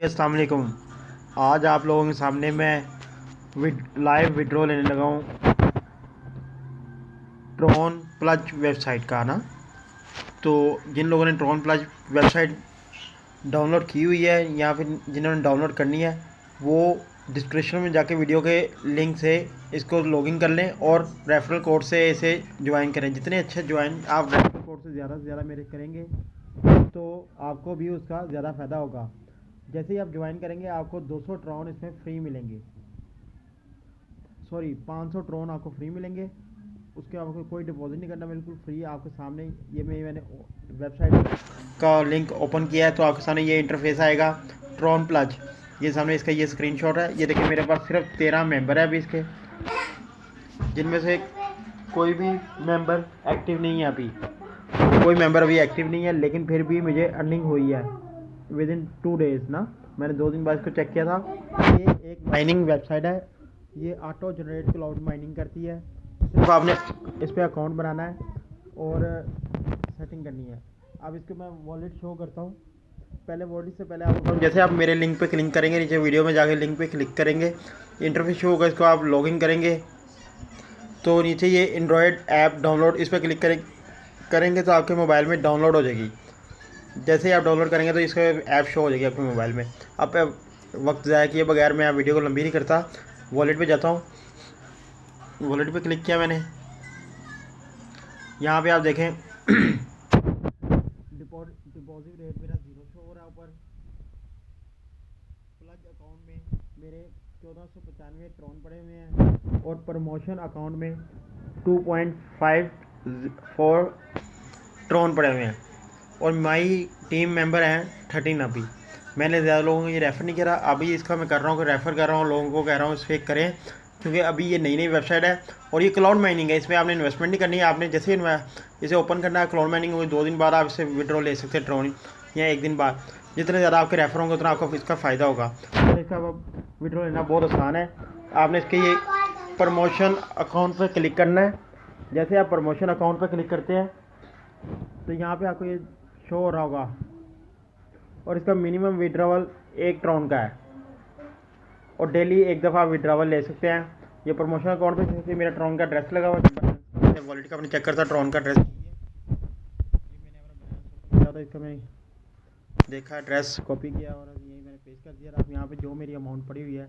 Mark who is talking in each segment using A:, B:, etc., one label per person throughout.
A: अस्सलाम वालेकुम। आज आप लोगों के सामने मैं लाइव विड्रॉ लेने लगा हूँ ट्रॉन प्लस वेबसाइट का ना। तो जिन लोगों ने ट्रॉन प्लस वेबसाइट डाउनलोड की हुई है या फिर जिन्होंने डाउनलोड करनी है वो डिस्क्रिप्शन में जाके वीडियो के लिंक से इसको लॉगिन कर लें और रेफरल कोड से इसे ज्वाइन करें। जितने अच्छे ज्वाइन आप रेफरल कोड से ज़्यादा मेरे करेंगे तो आपको भी उसका ज़्यादा फ़ायदा होगा। जैसे ही आप ज्वाइन करेंगे आपको 200 ट्रॉन इसमें फ्री मिलेंगे, 500 ट्रॉन आपको फ्री मिलेंगे। उसके आपको कोई डिपॉजिट नहीं करना, बिल्कुल फ्री। आपके सामने ये मैंने वेबसाइट का लिंक ओपन किया है तो आपके सामने ये इंटरफेस आएगा ट्रॉन प्लस। ये सामने इसका ये स्क्रीनशॉट है। ये देखिए मेरे पास सिर्फ 13 मेंबर है अभी इसके, जिनमें से कोई भी मेंबर एक्टिव नहीं है। अभी कोई मेंबर अभी एक्टिव नहीं है, लेकिन फिर भी मुझे अर्निंग हुई है विद इन 2 डेज़ ना। मैंने 2 दिन बाद इसको चेक किया था। ये एक माइनिंग वेबसाइट है, ये ऑटो जनरेट क्लाउड माइनिंग करती है। सिर्फ आपने इस पर अकाउंट बनाना है और सेटिंग करनी है। अब इसको मैं वॉलेट शो करता हूँ। पहले वॉलेट से पहले आप जैसे आप मेरे लिंक पे क्लिक करेंगे, नीचे वीडियो में जाके लिंक पे क्लिक करेंगे, इंटरफेस शो होगा। इसको आप लॉगिन करेंगे तो नीचे ये एंड्रॉयड ऐप डाउनलोड, इस पर क्लिक करेंगे तो आपके मोबाइल में डाउनलोड हो जाएगी। जैसे ही आप डाउनलोड करेंगे तो इसका ऐप शो हो जाएगी आपके मोबाइल में। अब वक्त ज़ाया किए बगैर मैं वीडियो को लंबी नहीं करता, वॉलेट पे जाता हूँ। वॉलेट पे क्लिक किया मैंने। यहाँ पे आप देखें डिपॉजिट रेट मेरा 0 शो हो रहा है ऊपर। प्लग अकाउंट में मेरे 1495 ट्रॉन पड़े हुए हैं और प्रमोशन अकाउंट में 2.54 ट्रॉन पड़े हुए हैं और माई टीम मेंबर हैं 13 अभी। मैंने ज़्यादा लोगों को ये रेफ़र नहीं करा, अभी इसका मैं कर रहा हूँ कि रेफ़र कर रहा हूँ, लोगों को कह रहा हूँ इस पर करें, क्योंकि अभी ये नई वेबसाइट है और ये क्लाउड माइनिंग है। इसमें आपने इन्वेस्टमेंट नहीं करनी है। आपने जैसे इसे ओपन करना है, क्लाउड माइनिंग हुई 2 दिन बाद आप इसे विड्रॉ ले सकते हैं ट्रॉन, या 1 दिन बाद। जितने ज़्यादा आपके रेफ़र होंगे उतना आपको इसका फ़ायदा होगा। तो इसका विड्रॉ लेना बहुत आसान है। आपने इसके ये प्रमोशन अकाउंट पर क्लिक करना है। जैसे आप प्रमोशन अकाउंट पर क्लिक करते हैं तो यहाँ पर आपको ये शो हो रहा होगा और इसका मिनिमम विड्रॉवल 1 ट्रॉन का है और डेली 1 दफ़ा विड्रॉवल ले सकते हैं। ये प्रमोशन अकाउंट पे जैसे मेरा ट्रॉन का ड्रेस लगा हुआ है, वॉलेट का अपने चेक करता ट्रॉन का ड्रेस। ये मैंने अपना बैलेंस था, इसका मैं देखा ड्रेस कॉपी किया और यही मैंने पेश कर दिया। अब यहाँ पे जो मेरी अमाउंट पड़ी हुई है,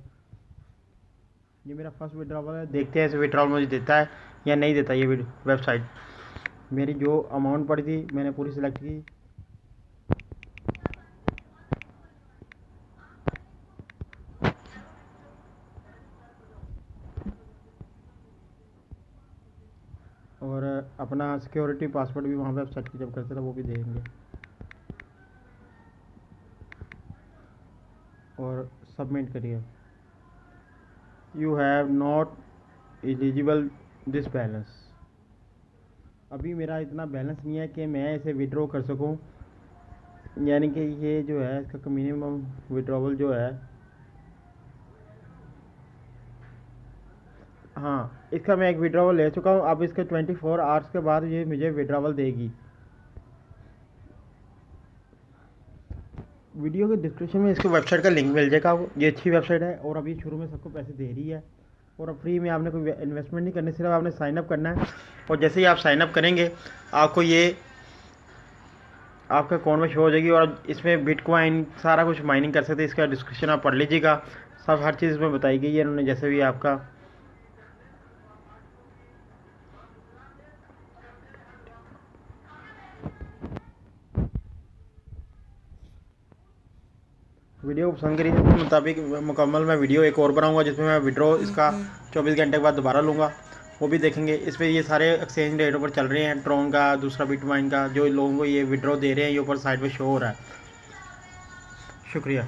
A: ये मेरा फर्स्ट विड्रॉवल है। देखते हैं इसे विड्रॉवल मुझे देता है या नहीं देता। ये वेबसाइट मेरी जो अमाउंट पड़ी थी मैंने पूरी सिलेक्ट की। और अपना सिक्योरिटी पासवर्ड भी वहाँ पे सेट जब करते थे वो भी देंगे और सबमिट करिए। You have not eligible this balance. अभी मेरा इतना बैलेंस नहीं है कि मैं इसे विड्रॉ कर सकूं, यानी कि ये जो है इसका मिनिमम विड्रॉवल जो है, हाँ इसका मैं एक विड्रॉवल ले चुका हूँ। अब इसके 24 आवर्स के बाद ये मुझे विड्रॉवल देगी। वीडियो के डिस्क्रिप्शन में इसके वेबसाइट का लिंक मिल जाएगा। ये अच्छी वेबसाइट है और अभी शुरू में सबको पैसे दे रही है और अब फ्री में आपने कोई इन्वेस्टमेंट नहीं करनी, सिर्फ आपने साइन अप करना है। और जैसे ही आप साइन अप करेंगे आपको ये आपके अकाउंट में शो हो जाएगी और इसमें बिटकॉइन सारा कुछ माइनिंग कर सकते हैं। इसका डिस्क्रिप्शन आप पढ़ लीजिएगा, सब हर चीज़ इसमें बताई गई है इन्होंने। जैसे भी आपका वीडियो को पसंद करी तो मुताबिक मुकम्मल मैं वीडियो एक और बनाऊंगा जिसमें मैं विड्रॉ इसका 24 घंटे के बाद दोबारा लूँगा, वो भी देखेंगे। इस पर ये सारे एक्सचेंज रेटों पर चल रहे हैं, ट्रॉन का, दूसरा बिटकॉइन का, जो लोगों को ये विड्रॉ दे रहे हैं ये ऊपर साइड पे शो हो रहा है। शुक्रिया।